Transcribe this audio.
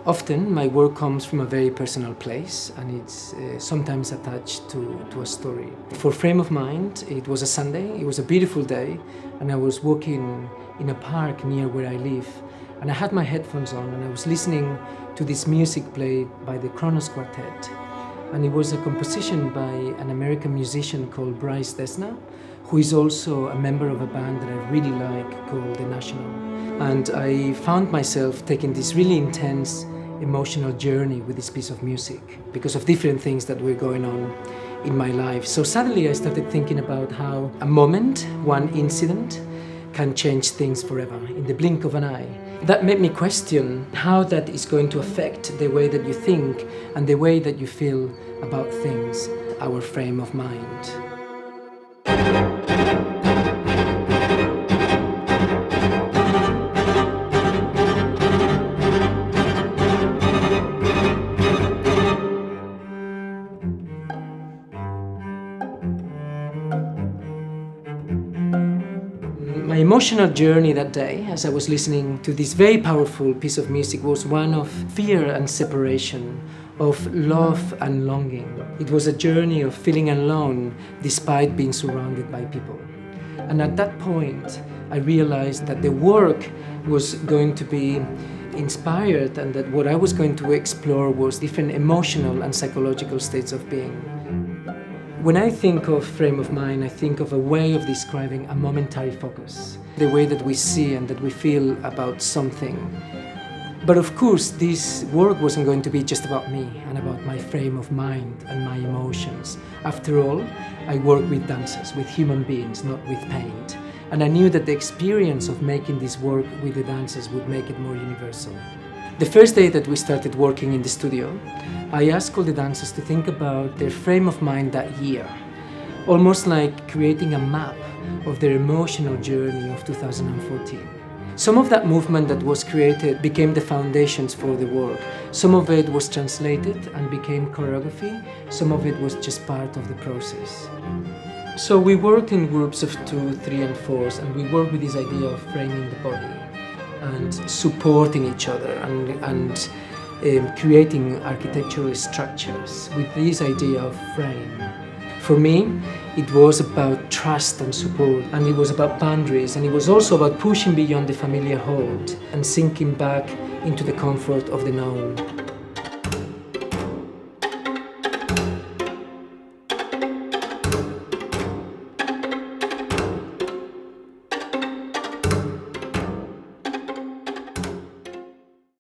Often my work comes from a very personal place and it's sometimes attached to a story. For Frame of Mind, it was a Sunday, it was a beautiful day, and I was walking in a park near where I live, and I had my headphones on and I was listening to this music played by the Kronos Quartet. And it was a composition by an American musician called Bryce Desna, who is also a member of a band that I really like called The National. And I found myself taking this really intense emotional journey with this piece of music because of different things that were going on in my life. So suddenly I started thinking about how a moment, one incident, can change things forever in the blink of an eye. That made me question how that is going to affect the way that you think and the way that you feel about things, our frame of mind. My emotional journey that day, as I was listening to this very powerful piece of music, was one of fear and separation, of love and longing. It was a journey of feeling alone despite being surrounded by people. And at that point, I realized that the work was going to be inspired and that what I was going to explore was different emotional and psychological states of being. When I think of Frame of Mind, I think of a way of describing a momentary focus, the way that we see and that we feel about something. But of course, this work wasn't going to be just about me and about my frame of mind and my emotions. After all, I work with dancers, with human beings, not with paint. And I knew that the experience of making this work with the dancers would make it more universal. The first day that we started working in the studio, I asked all the dancers to think about their frame of mind that year, almost like creating a map of their emotional journey of 2014. Some of that movement that was created became the foundations for the work. Some of it was translated and became choreography. Some of it was just part of the process. So we worked in groups of 2, 3, and 4s, and we worked with this idea of framing the body and supporting each other and creating architectural structures with this idea of frame. For me, it was about trust and support, and it was about boundaries, and it was also about pushing beyond the familiar hold and sinking back into the comfort of the known.